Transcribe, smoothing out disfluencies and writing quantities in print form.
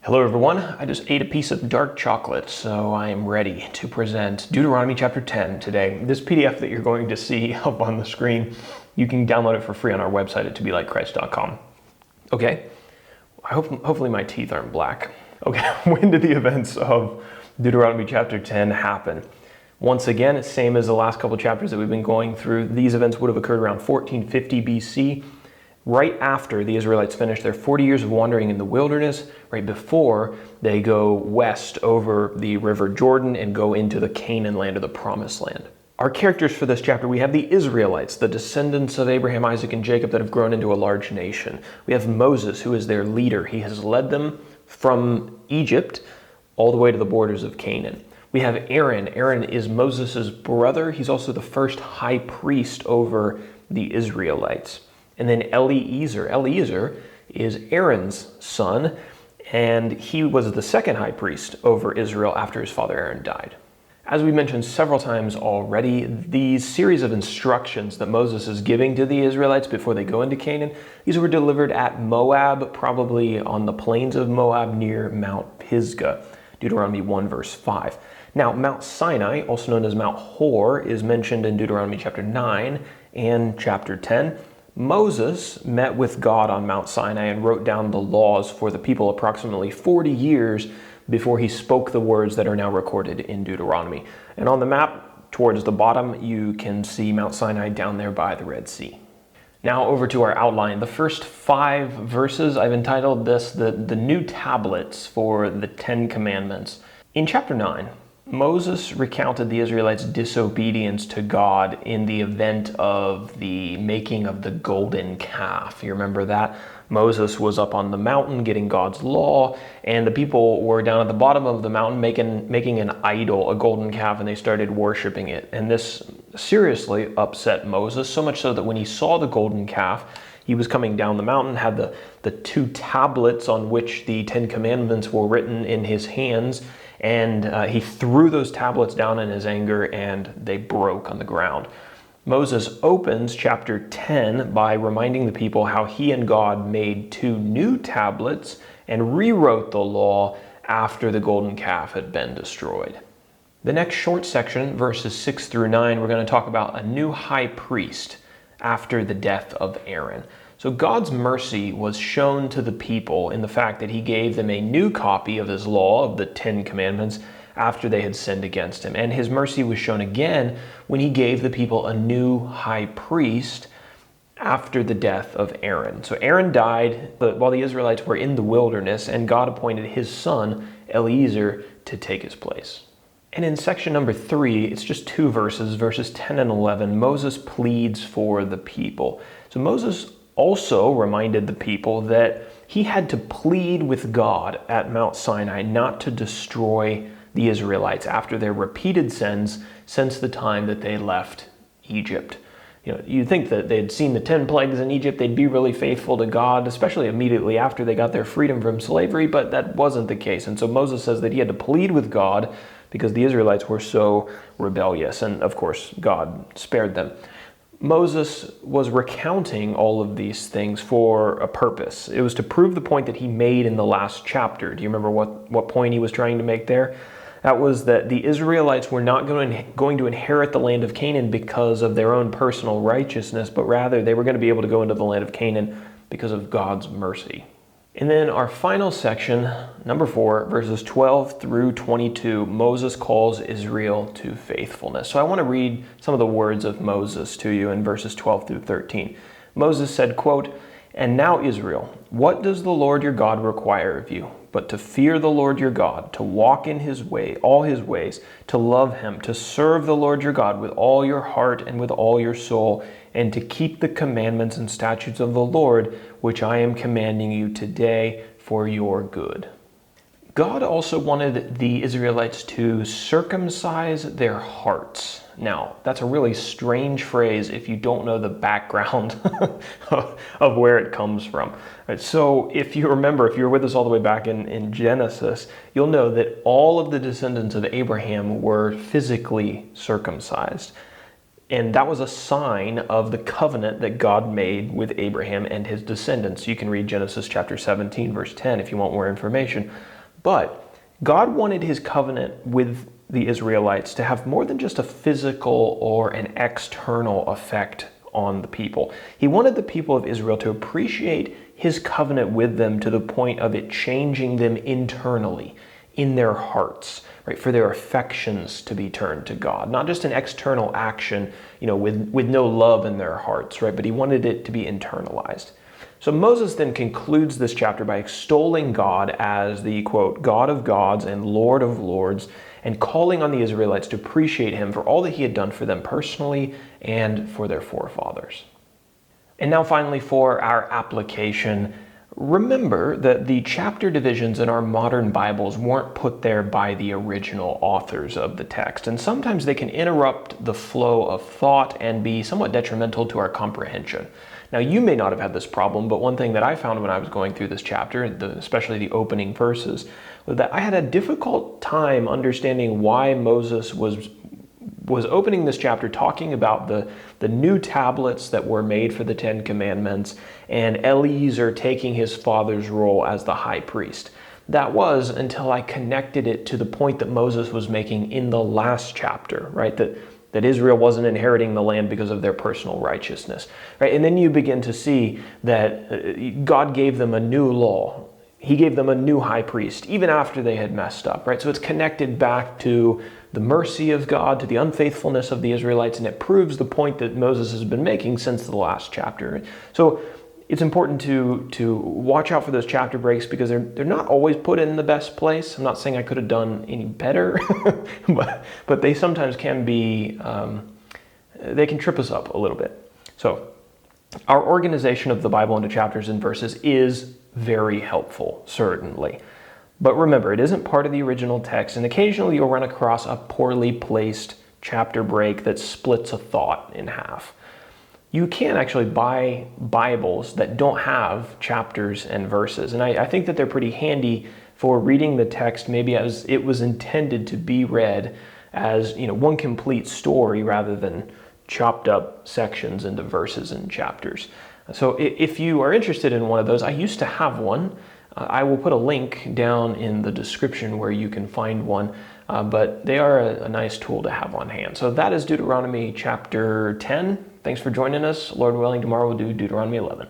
Hello everyone, I just ate a piece of dark chocolate, so I am ready to present Deuteronomy chapter 10 today. This PDF that you're going to see up on the screen, you can download it for free on our website at tobelikechrist.com. Okay, hopefully my teeth aren't black. Okay, when did the events of Deuteronomy chapter 10 happen? Once again, same as the last couple chapters that we've been going through, these events would have occurred around 1450 BC. Right after the Israelites finish their 40 years of wandering in the wilderness, right before they go west over the river Jordan and go into the Canaan land, or the promised land. Our characters for this chapter, we have the Israelites, the descendants of Abraham, Isaac, and Jacob that have grown into a large nation. We have Moses, who is their leader. He has led them from Egypt all the way to the borders of Canaan. We have Aaron. Aaron is Moses' brother. He's also the first high priest over the Israelites. And then Eliezer. Eliezer is Aaron's son, and he was the second high priest over Israel after his father Aaron died. As we mentioned several times already, these series of instructions that Moses is giving to the Israelites before they go into Canaan, these were delivered at Moab, probably on the plains of Moab near Mount Pisgah, Deuteronomy 1 verse 5. Now, Mount Sinai, also known as Mount Hor, is mentioned in Deuteronomy chapter 9 and chapter 10. Moses met with God on Mount Sinai and wrote down the laws for the people approximately 40 years before he spoke the words that are now recorded in Deuteronomy. And on the map, towards the bottom, you can see Mount Sinai down there by the Red Sea. Now over to our outline. The first 5 verses, I've entitled this the new tablets for the 10 commandments. In chapter 9, Moses recounted the Israelites' disobedience to God in the event of the making of the golden calf. You remember that? Moses was up on the mountain getting God's law, and the people were down at the bottom of the mountain making an idol, a golden calf, and they started worshiping it. And this seriously upset Moses, so much so that when he saw the golden calf, he was coming down the mountain, had the 2 tablets on which the 10 commandments were written in his hands, and he threw those tablets down in his anger, and they broke on the ground. Moses opens chapter 10 by reminding the people how he and God made 2 new tablets and rewrote the law after the golden calf had been destroyed. The next short section, verses 6 through 9, we're going to talk about a new high priest after the death of Aaron. So God's mercy was shown to the people in the fact that he gave them a new copy of his law, of the 10 commandments, after they had sinned against him. And his mercy was shown again when he gave the people a new high priest after the death of Aaron. So Aaron died while the Israelites were in the wilderness, and God appointed his son, Eliezer, to take his place. And in section number 3, it's just 2 verses, verses 10 and 11, Moses pleads for the people. So Moses also reminded the people that he had to plead with God at Mount Sinai not to destroy the Israelites after their repeated sins since the time that they left Egypt. You know, you'd think that they'd seen the 10 plagues in Egypt, they'd be really faithful to God, especially immediately after they got their freedom from slavery, but that wasn't the case. And so Moses says that he had to plead with God because the Israelites were so rebellious, and of course God spared them. Moses was recounting all of these things for a purpose. It was to prove the point that he made in the last chapter. Do you remember what point he was trying to make there? That was that the Israelites were not going to inherit the land of Canaan because of their own personal righteousness, but rather they were going to be able to go into the land of Canaan because of God's mercy. And then our final section, number 4, verses 12 through 22, Moses calls Israel to faithfulness. So I want to read some of the words of Moses to you in verses 12 through 13. Moses said, quote, "And now Israel, what does the Lord your God require of you? But to fear the Lord your God, to walk in his way, all his ways, to love him, to serve the Lord your God with all your heart and with all your soul, and to keep the commandments and statutes of the Lord, which I am commanding you today for your good." God also wanted the Israelites to circumcise their hearts. Now, that's a really strange phrase if you don't know the background of where it comes from. Right, so if you remember, if you're with us all the way back in Genesis, you'll know that all of the descendants of Abraham were physically circumcised. And that was a sign of the covenant that God made with Abraham and his descendants. You can read Genesis chapter 17, verse 10 if you want more information. But God wanted his covenant with the Israelites to have more than just a physical or an external effect on the people. He wanted the people of Israel to appreciate his covenant with them to the point of it changing them internally in their hearts, right? For their affections to be turned to God, not just an external action, with no love in their hearts, right? But he wanted it to be internalized. So Moses then concludes this chapter by extolling God as the, quote, God of gods and Lord of lords, and calling on the Israelites to appreciate him for all that he had done for them personally and for their forefathers. And now finally, for our application, remember that the chapter divisions in our modern Bibles weren't put there by the original authors of the text, and sometimes they can interrupt the flow of thought and be somewhat detrimental to our comprehension. Now, you may not have had this problem, but one thing that I found when I was going through this chapter, especially the opening verses, was that I had a difficult time understanding why Moses was opening this chapter talking about the new tablets that were made for the Ten Commandments and Eliezer taking his father's role as the high priest. That was until I connected it to the point that Moses was making in the last chapter, right? That Israel wasn't inheriting the land because of their personal righteousness, right? And then you begin to see that God gave them a new law. He gave them a new high priest, even after they had messed up, right? So it's connected back to the mercy of God, to the unfaithfulness of the Israelites, and it proves the point that Moses has been making since the last chapter. So it's important to watch out for those chapter breaks because they're not always put in the best place. I'm not saying I could have done any better, but they sometimes can be, they can trip us up a little bit. So our organization of the Bible into chapters and verses is very helpful, certainly. But remember, it isn't part of the original text, and occasionally you'll run across a poorly placed chapter break that splits a thought in half. You can actually buy Bibles that don't have chapters and verses, and I think that they're pretty handy for reading the text maybe as it was intended to be read as one complete story rather than chopped up sections into verses and chapters. So if you are interested in one of those, I used to have one. I will put a link down in the description where you can find one, but they are a nice tool to have on hand. So that is Deuteronomy chapter 10. Thanks for joining us. Lord willing, tomorrow we'll do Deuteronomy 11.